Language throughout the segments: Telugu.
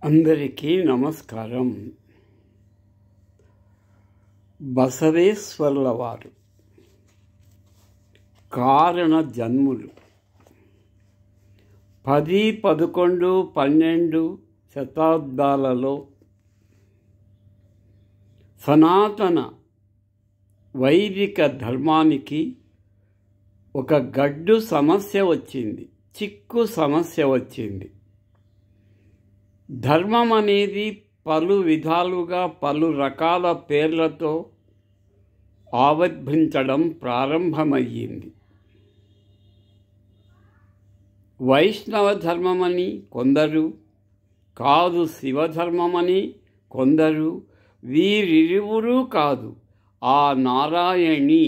అందరికీ నమస్కారం. బసవేశ్వరుల వారు కారణ జన్ములు 10, 11, 12 శతాబ్దాలలో సనాతన వైదిక ధర్మానికి ఒక గడ్డు సమస్య వచ్చింది, చిక్కు సమస్య వచ్చింది. ధర్మం అనేది పలు విధాలుగా పలు రకాల పేర్లతో ఆవిర్భవించడం ప్రారంభమయ్యింది. వైష్ణవ ధర్మమని కొందరు, కాదు శివధర్మమని కొందరు, వీరిరువురూ కాదు ఆ నారాయణి,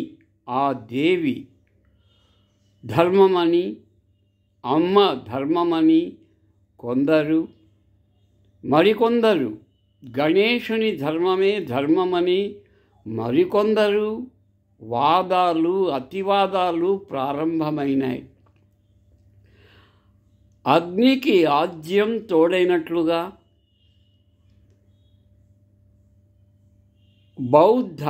ఆ దేవి ధర్మమని, అమ్మ ధర్మమని కొందరు, మరికొందరు గణేశుని ధర్మమే ధర్మమని, మరికొందరు వాదాలు అతివాదాలు ప్రారంభమైనాయి. అగ్నికి ఆజ్యం తోడైనట్లుగా బౌద్ధ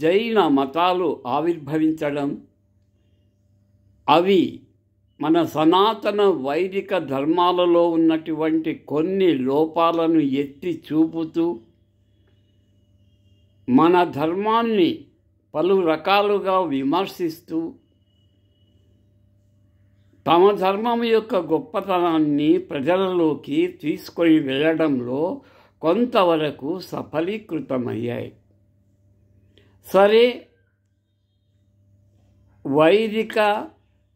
జైన మతాలు ఆవిర్భవించడం, అవి మన సనాతన వైదిక ధర్మాలలో ఉన్నటువంటి కొన్ని లోపాలను ఎత్తి చూపుతూ మన ధర్మాన్ని పలు రకాలుగా విమర్శిస్తూ తమ ధర్మం యొక్క గొప్పతనాన్ని ప్రజలలోకి తీసుకొని వెళ్ళడంలో కొంతవరకు సఫలీకృతమయ్యాయి. సరే, వైదిక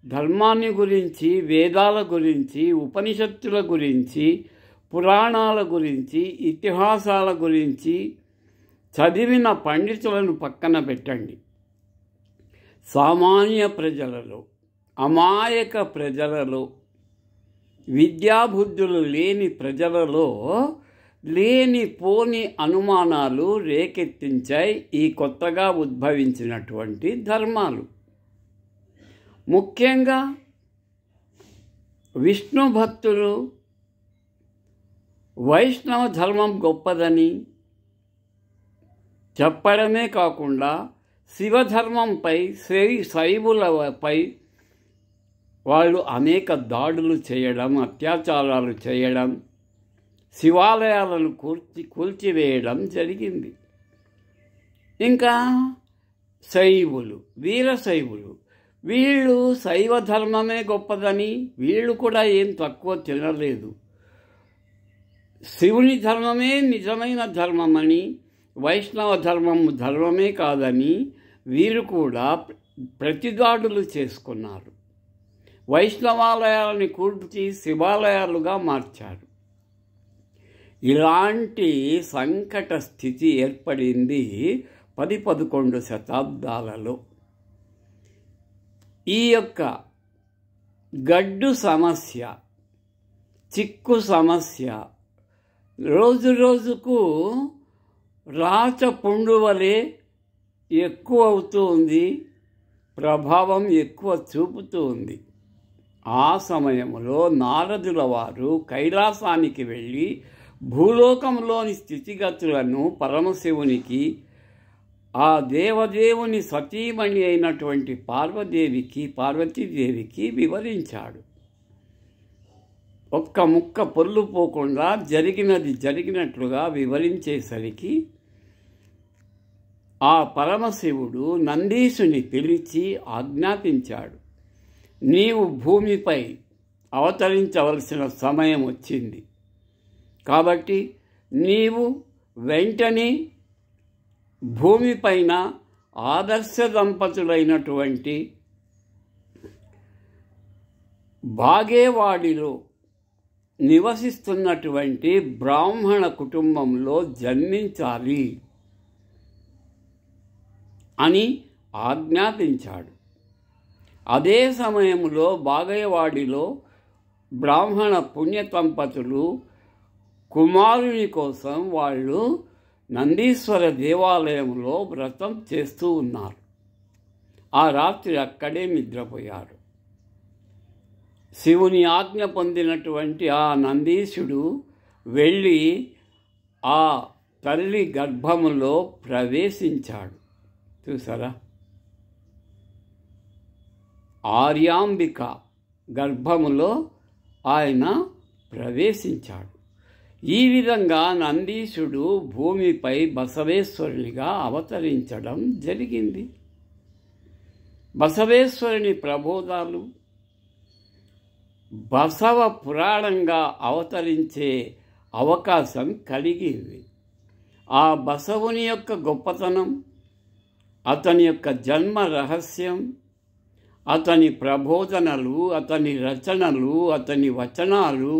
ధర్మాన్ని గురించి, వేదాల గురించి, ఉపనిషత్తుల గురించి, పురాణాల గురించి, ఇతిహాసాల గురించి చదివిన పండితులను పక్కన పెట్టండి. సామాన్య ప్రజలలో, అమాయక ప్రజలలో, విద్యాబుద్ధులు లేని ప్రజలలో లేనిపోని అనుమానాలు రేకెత్తించాయి ఈ కొత్తగా ఉద్భవించినటువంటి ధర్మాలు. ముఖ్యంగా విష్ణు భక్తులు వైష్ణవ ధర్మం గొప్పదని చెప్పడమే కాకుండా శివధర్మంపై, శైవులపై వాళ్ళు అనేక దాడులు చేయడం, అత్యాచారాలు చేయడం, శివాలయాలను కూల్చివేయడం జరిగింది. ఇంకా శైవులు, వీరశైవులు, వీళ్ళు శైవ ధర్మమే గొప్పదని వీళ్ళు కూడా ఏం తక్కువ తినలేదు. శివుని ధర్మమే నిజమైన ధర్మమని, వైష్ణవ ధర్మమే కాదని వీరు కూడా ప్రతిదాడులు చేసుకున్నారు. వైష్ణవాలయాలని కూల్చి శివాలయాలుగా మార్చారు. ఇలాంటి సంకట స్థితి ఏర్పడింది 10, 11 శతాబ్దాలలో. ఈ యొక్క గడ్డు సమస్య, చిక్కు సమస్య రోజు రోజుకు రాచపుండు వలె ఎక్కువ అవుతూ ఉంది, ప్రభావం ఎక్కువ చూపుతూ ఉంది. ఆ సమయంలో నారదుల వారు కైలాసానికి వెళ్ళి భూలోకంలోని స్థితిగతులను పరమశివునికి, ఆ దేవదేవుని సతీమణి అయినటువంటి పార్వతీదేవికి వివరించాడు. ఒక్క ముక్క పొల్లు పోకుండా జరిగినది జరిగినట్లుగా వివరించేసరికి ఆ పరమశివుడు నందీశుని పిలిచి ఆజ్ఞాపించాడు, నీవు భూమిపై అవతరించవలసిన సమయం వచ్చింది కాబట్టి నీవు వెంటనే భూమిపైన ఆదర్శ దంపతులైనటువంటి బాగేవాడిలో నివసిస్తున్నటువంటి బ్రాహ్మణ కుటుంబంలో జన్మించాలి అని ఆజ్ఞాపించాడు. అదే సమయంలో బాగేవాడిలో బ్రాహ్మణ పుణ్య దంపతులు కుమారుని కోసం వాళ్ళు నందీశ్వర దేవాలయంలో వ్రతం చేస్తూ ఉన్నారు. ఆ రాత్రి అక్కడే నిద్రపోయారు. శివుని ఆజ్ఞ పొందినటువంటి ఆ నందీశుడు వెళ్ళి ఆ తల్లి గర్భములో ప్రవేశించాడు. చూసారా, ఆర్యాంబిక గర్భములో ఆయన ప్రవేశించాడు. ఈ విధంగా నందీశుడు భూమిపై బసవేశ్వరునిగా అవతరించడం జరిగింది. బసవేశ్వరుని ప్రబోధాలు బసవ పురాణంగా అవతరించే అవకాశం కలిగింది. ఆ బసవుని యొక్క గొప్పతనం, అతని యొక్క జన్మ రహస్యం, అతని ప్రబోధనలు, అతని రచనలు, అతని వచనాలు,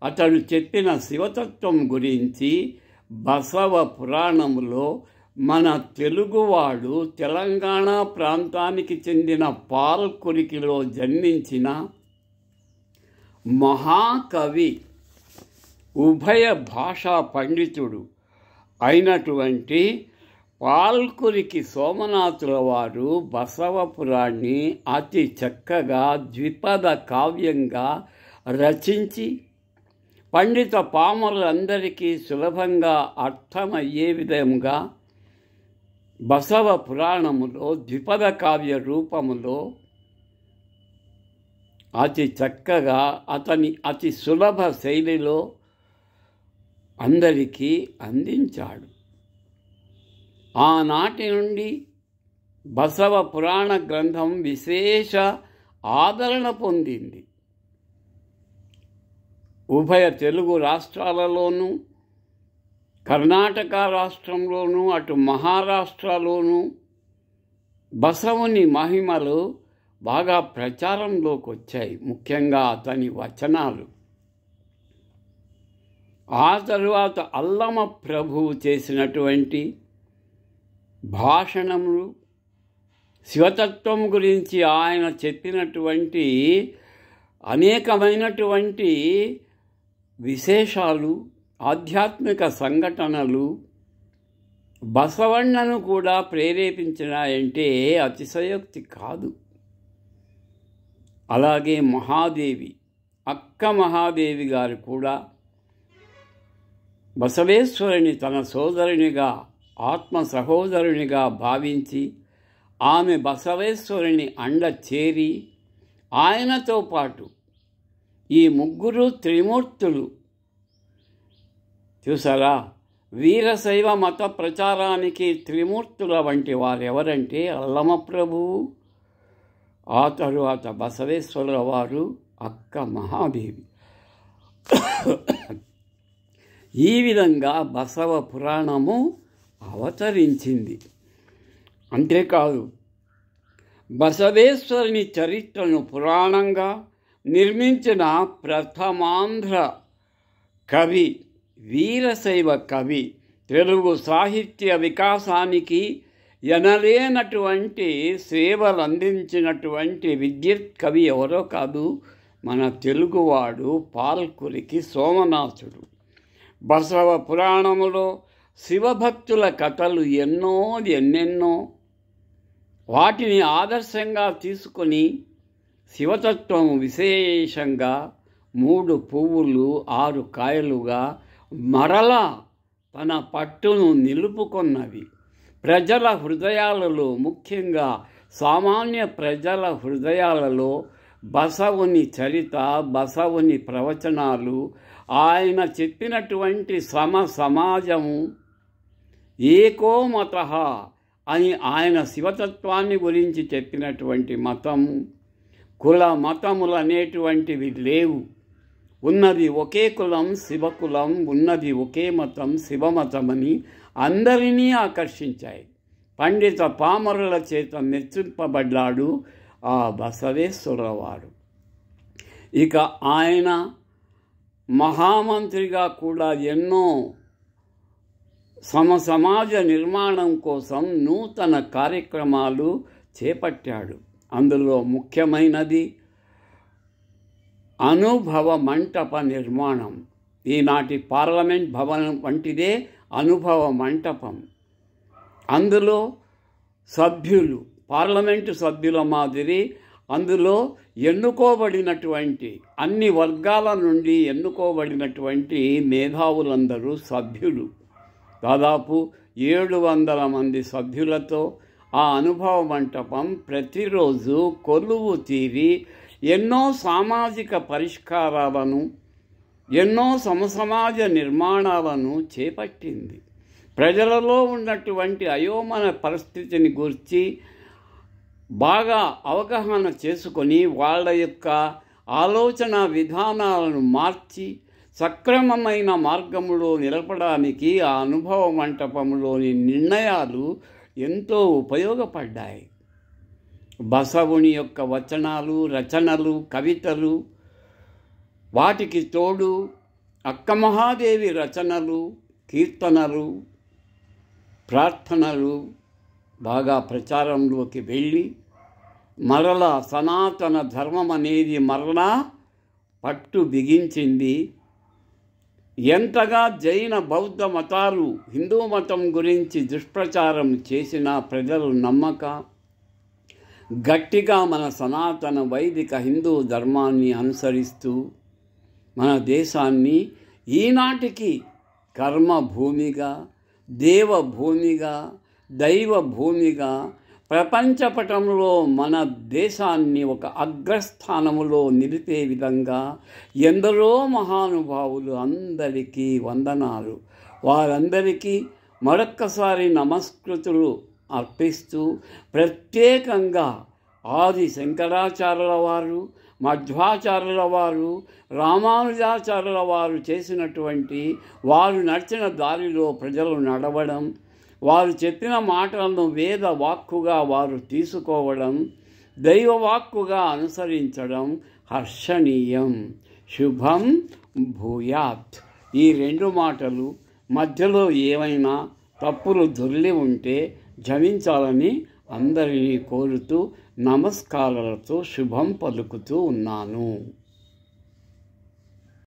అతడు చెప్పిన శివతత్వం గురించి బసవ పురాణములో మన తెలుగువాడు తెలంగాణ ప్రాంతానికి చెందిన పాల్కురికిలో జన్మించిన మహాకవి, ఉభయ భాషా పండితుడు అయినటువంటి పాల్కురికి సోమనాథుల వారు బసవపురాన్ని అతి చక్కగా ద్విపద కావ్యంగా రచించి పండిత పామరులందరికీ సులభంగా అర్థమయ్యే విధంగా బసవ పురాణములో ద్విపద కావ్య రూపములో అతి చక్కగా అతి సులభ శైలిలో అందరికీ అందించాడు. ఆనాటి నుండి బసవ పురాణ గ్రంథం విశేష ఆదరణ పొందింది. ఉభయ తెలుగు రాష్ట్రాలలోనూ, కర్ణాటక రాష్ట్రంలోనూ, అటు మహారాష్ట్రలోనూ బసవుని మహిమలు బాగా ప్రచారంలోకి వచ్చాయి. ముఖ్యంగా అతని వచనాలు. ఆ తరువాత అల్లమ ప్రభువు చేసినటువంటి భాషణములు, శివతత్వం గురించి ఆయన చెప్పినటువంటి అనేకమైనటువంటి విశేషాలు, ఆధ్యాత్మిక సంఘటనలు బసవಣ್ಣను కూడా ప్రేరేపించినాయంటే అతిశయోక్తి కాదు. అలాగే మహాదేవి, అక్క మహాదేవి గారు కూడా బసవేశ్వరుని తన సోదరునిగా, ఆత్మ సహోదరునిగా భావించి ఆమె బసవేశ్వరుని అండ చేరి ఆయనతో పాటు ఈ ముగ్గురు త్రిమూర్తులు, చూసారా, వీరశైవ మత ప్రచారానికి త్రిమూర్తుల వంటి వారెవరంటే అల్లమ ప్రభువు, ఆ తరువాత బసవేశ్వరుల వారు, అక్క మహాదేవి. ఈ విధంగా బసవ పురాణము అవతరించింది. అంతేకాదు, బసవేశ్వరుని చరిత్రను పురాణంగా నిర్మించిన ప్రథమాంధ్ర కవి, వీరశైవ కవి, తెలుగు సాహిత్య వికాసానికి ఎనలేనటువంటి సేవలు అందించినటువంటి విద్యుత్ కవి ఎవరో కాదు, మన తెలుగువాడు పాల్కురికి సోమనాథుడు. బసవ పురాణములో శివభక్తుల కథలు ఎన్నెన్నో, వాటిని ఆదర్శంగా తీసుకొని శివతత్వం విశేషంగా 3 పువ్వులు 6 కాయలుగా మరలా తన పట్టును నిలుపుకొన్నవి. ప్రజల హృదయాలలో, ముఖ్యంగా సామాన్య ప్రజల హృదయాలలో బసవుని చరిత, బసవుని ప్రవచనాలు, ఆయన చెప్పినటువంటి సమాజము ఏకో మతః అని ఆయన శివతత్వాన్ని గురించి చెప్పినటువంటి మతము, కుల మతములు అనేటువంటివి లేవు. ఉన్నది ఒకే కులం, శివకులం, ఉన్నది ఒకే మతం, శివమతమని అందరినీ ఆకర్షించాయి. పండిత పామరుల చేత మెచ్చింపబడ్డాడు ఆ బసవేశ్వరవారు. ఇక ఆయన మహామంత్రిగా కూడా ఎన్నో సమాజ నిర్మాణం కోసం నూతన కార్యక్రమాలు చేపట్టాడు. అందులో ముఖ్యమైనది అనుభవ మంటప నిర్మాణం. ఈనాటి పార్లమెంట్ భవనం వంటిదే అనుభవ మంటపం. అందులో సభ్యులు, పార్లమెంటు సభ్యుల మాదిరి అందులో ఎన్నుకోబడినటువంటి అన్ని వర్గాల నుండి ఎన్నుకోబడినటువంటి మేధావులందరూ సభ్యులు. దాదాపు 700 మంది సభ్యులతో ఆ అనుభవ మంటపం ప్రతిరోజు కొలువు తీరి ఎన్నో సామాజిక పరిష్కారాలను, ఎన్నో సమసమాజ నిర్మాణాలను చేపట్టింది. ప్రజలలో ఉన్నటువంటి అయోమయ పరిస్థితిని గురించి బాగా అవగాహన చేసుకొని వాళ్ళ యొక్క ఆలోచన విధానాలను మార్చి సక్రమమైన మార్గంలో నిలపడానికి ఆ అనుభవ మంటపంలోని నిర్ణయాలు ఎంతో ఉపయోగపడ్డాయి. బసవుని యొక్క వచనాలు, రచనలు, కవితలు, వాటికి తోడు అక్కమహాదేవి రచనలు, కీర్తనలు, ప్రార్థనలు బాగా ప్రచారంలోకి వెళ్ళి మరలా సనాతన ధర్మం అనేది మరలా పట్టు బిగించింది. ఎంతగా జైన బౌద్ధ మతాలు హిందూ మతం గురించి దుష్ప్రచారం చేసిన ప్రజలు నమ్మక గట్టిగా మన సనాతన వైదిక హిందూ ధర్మాన్ని అనుసరిస్తూ మన దేశాన్ని ఈనాటికి కర్మభూమిగా, దేవభూమిగా, దైవభూమిగా ప్రపంచపటంలో మన దేశాన్ని ఒక అగ్రస్థానములో నిలిపే విధంగా ఎందరో మహానుభావులు అందరికీ వందనాలు. వారందరికీ మరొక్కసారి నమస్కృతులు అర్పిస్తూ ప్రత్యేకంగా ఆది శంకరాచార్యుల వారు, మధ్వాచార్యుల వారు, రామానుజాచార్యుల వారు చేసినటువంటి వారు నడిచిన దారిలో ప్రజలు నడవడం, వారు చెప్పిన మాటలను వేద వాక్కుగా వారు తీసుకోవడం, దైవవాక్కుగా అనుసరించడం హర్షణీయం. శుభం భూయాత్. ఈ 2 మాటలు మధ్యలో ఏమైనా తప్పులు దొర్లి ఉంటే క్షమించాలని అందరినీ కోరుతూ నమస్కారాలతో శుభం పలుకుతూ ఉన్నాను.